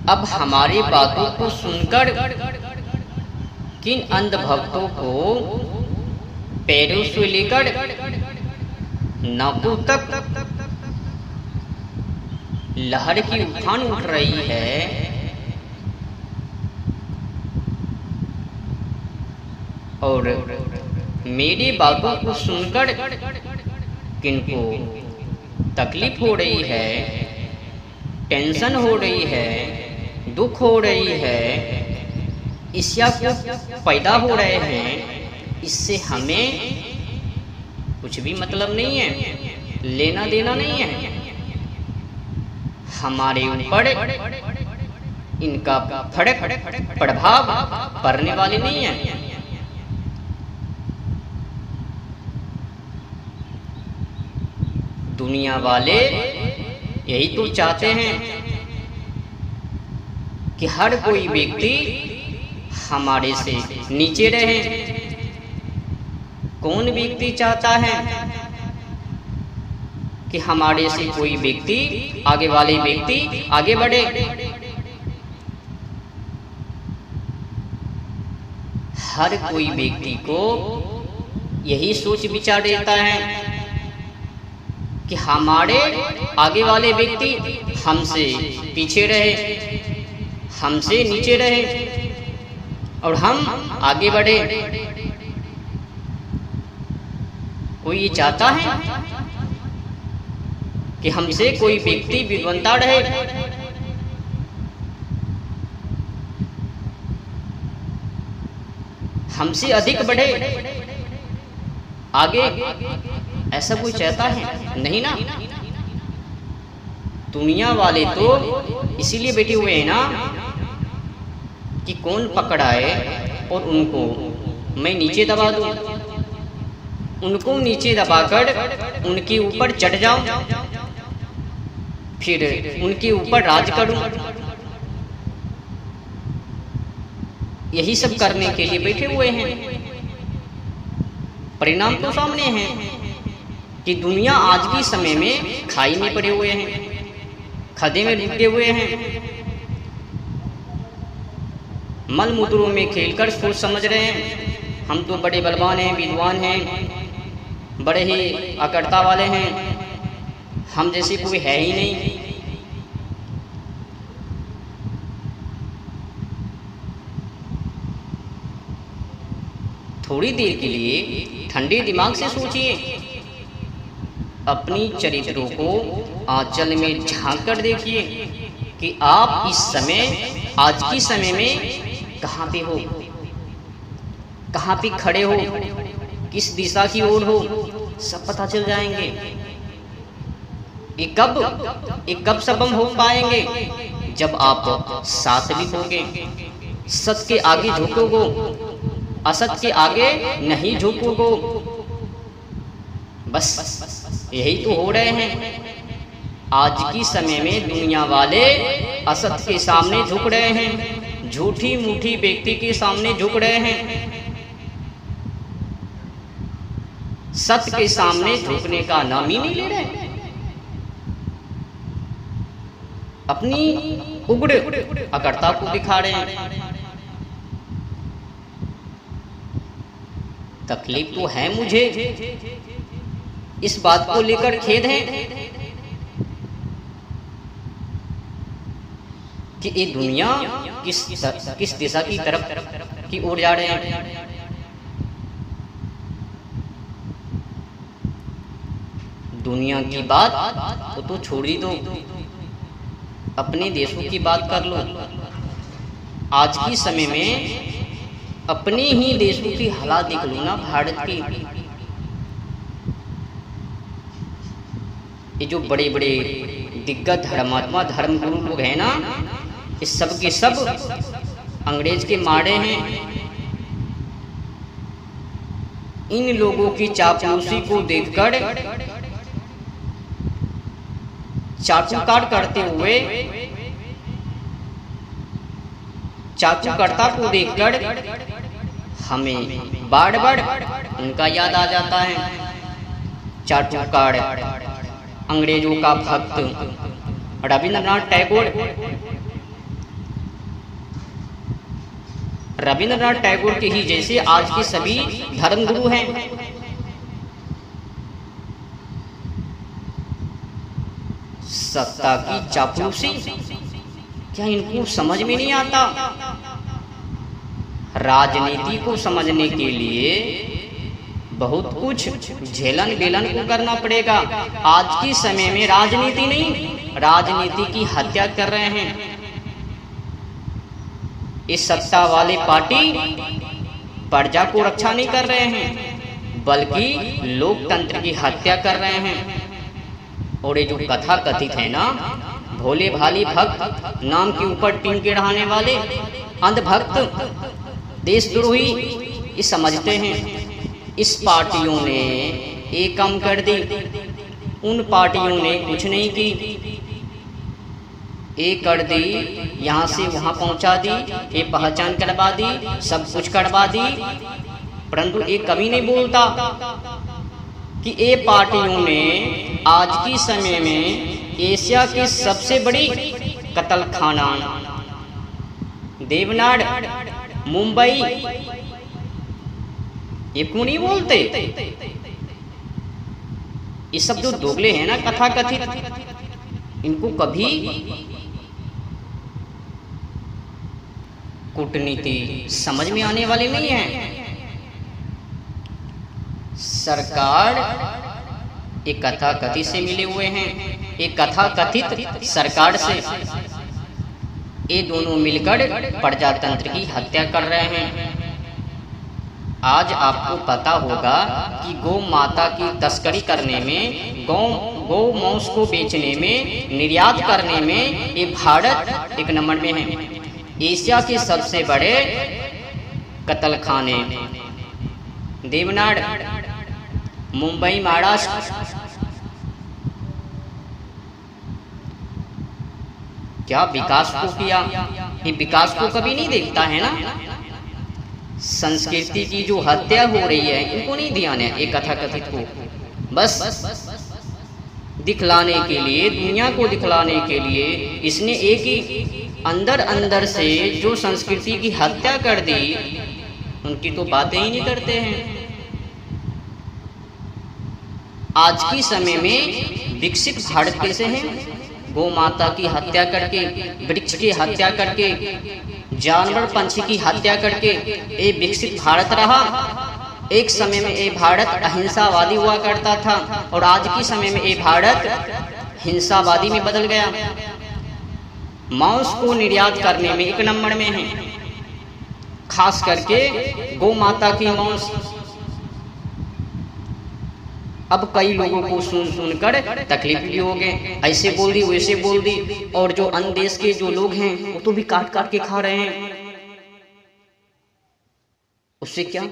अब हमारी बातों को सुनकर किन अंध भक्तों को पैरों से लेकर नाकों तक लहर की उफान उठ रही है, और मेरी बातों को सुनकर किनको तकलीफ हो रही है, टेंशन हो रही है, दुख हो रही है, ईर्ष्या को पैदा हो रहे हैं, इससे हमें कुछ भी मतलब नहीं है, लेना देना नहीं है। हमारे ऊपर इनका फर्क प्रभाव पड़ने वाले नहीं है। दुनिया वाले यही तो चाहते हैं कि हर कोई व्यक्ति हमारे से नीचे रहे। कौन व्यक्ति चाहता है कि हमारे से कोई व्यक्ति, आगे वाले व्यक्ति आगे बढ़े? हर कोई व्यक्ति को यही सोच विचार रहता है कि हमारे आगे वाले व्यक्ति हमसे पीछे रहे, हमसे नीचे रहे और हम आगे बढ़े। कोई ये चाहता है कि हमसे कोई व्यक्ति विद्वंता रहे? हमसे अधिक बढ़े, आगे, ऐसा कोई चाहता है? नहीं ना। दुनिया वाले तो इसीलिए बैठे हुए हैं ना कि कौन पकड़ाए और उनको मैं नीचे दबा दूं, उनको नीचे दबाकर उनके ऊपर चढ़ जाऊं, फिर उनके ऊपर राज करूं। यही सब करने के लिए बैठे हुए हैं। परिणाम तो सामने है कि दुनिया आज के समय में खाई में पड़े हुए हैं, खदे में डूबे हुए हैं, मल मूत्रों में खेलकर सोच समझ रहे हैं हम तो बड़े बलवान हैं, विद्वान हैं, बड़े ही अकड़ता वाले हैं, हम जैसे कोई है ही नहीं। थोड़ी देर के लिए ठंडे दिमाग से सोचिए, अपनी चरित्रों को आंचल में झांक कर देखिए कि आप इस समय, आज की समय में कहाँ पे हो, कहाँ पे खड़े हो, किस दिशा की ओर हो, सब पता चल जाएंगे। ये कब सबम हो पाएंगे? जब आप सात्विक होगे, सत्य के आगे झुकोगे, असत के आगे नहीं झुकोगे। बस यही तो हो रहे हैं। आज की समय में दुनिया वाले असत के सामने झुक रहे हैं, झूठी मूठी व्यक्ति के सामने झुक रहे हैं। सत्य के सामने झुकने का नाम ही नहीं ले रहे। अपनी उग्र अकड़ता को दिखा रहे हैं। तकलीफ तो है मुझे, इस बात को लेकर खेद है कि ये दुनिया किस दिशा की तरफ की ओर जा रहे हैं। दुनिया की बात तो छोड़ ही दो, अपने देशों की बात कर लो। आज की समय में अपने ही देशों की हालात देख लो ना, भारत की। ये जो बड़े बड़े दिग्गज धर्मात्मा, धर्मगुरु लोग हैं ना, इस सब के सब अंग्रेज के मारे हैं। इन लोगों की चापलूसी को देखकर, चाटुकार करते हुए, चाटुकर्ता को देखकर हमें बार बार उनका याद आ जाता है। चाटुकार, अंग्रेजों का भक्त रविंद्रनाथ टैगोर, रविंद्रनाथ टैगोर के ही जैसे आज के सभी धर्मगुरु हैं। सत्ता की चापलूसी, क्या इनको समझ में नहीं आता? राजनीति को समझने के लिए बहुत कुछ झेलन बेलन को करना पड़ेगा। आज के समय में राजनीति नहीं, राजनीति की हत्या कर रहे हैं। इस सत्ता वाले पार्टी प्रजा को रक्षा नहीं कर रहे हैं, बल्कि लोकतंत्र की हत्या कर रहे हैं। और ये जो कथा कथित है ना, भोले भाली भक्त नाम के ऊपर टिंके रहने वाले अंधभक्त देशद्रोही, ये समझते हैं इस पार्टियों ने एक काम कर दी, उन पार्टियों ने कुछ नहीं की, एक कर दी, यहाँ से वहाँ पहुँचा दी, ये पहचान करवा दी, सब कुछ करवा दी, परंतु एक कभी नहीं बोलता कि ये पार्टियों ने आज की समय में एशिया की सबसे बड़ी कत्लखाना देवनाड, मुंबई, ये क्यों नहीं बोलते? ये सब जो दोगले हैं ना कथा कथित, इनको कभी कूटनीति समझ में आने वाले नहीं है। सरकार एक कथा कथित से मिले हुए हैं, एक कथा कथित सरकार से, ये दोनों मिलकर प्रजातंत्र की हत्या कर रहे हैं। आज आपको पता होगा कि गौ माता की तस्करी करने में, गौ मांस को बेचने में, निर्यात करने में ये भारत एक नंबर में है। एशिया के सबसे बड़े कत्लखाने देवनाड, मुंबई, महाराष्ट्र, क्या विकास को किया? ये विकास को कभी नहीं देखता है ना। संस्कृति की जो हत्या हो रही है, इनको नहीं ध्यान है। एक कथा कथित को बस दिखलाने के लिए, दुनिया को दिखलाने के लिए इसने एक ही अंदर अंदर से जो संस्कृति की हत्या कर दी, उनकी तो बातें ही नहीं करते हैं। आज की समय में विकसित भारत कैसे है? गौ माता की हत्या करके, वृक्ष की हत्या करके, जानवर पंछी की हत्या करके ये विकसित भारत रहा। एक समय में ये भारत अहिंसावादी हुआ करता था, और आज की समय में ये भारत हिंसावादी में बदल गया। मांस को निर्यात करने में एक नंबर में है, खास करके गौ माता की मांस। अब कई लोगों को सुनकर तकलीफ भी हो गए, ऐसे बोल दी, वैसे बोल दी, और जो अन्य देश के जो लोग हैं वो तो भी काट काट के खा रहे हैं। उससे क्या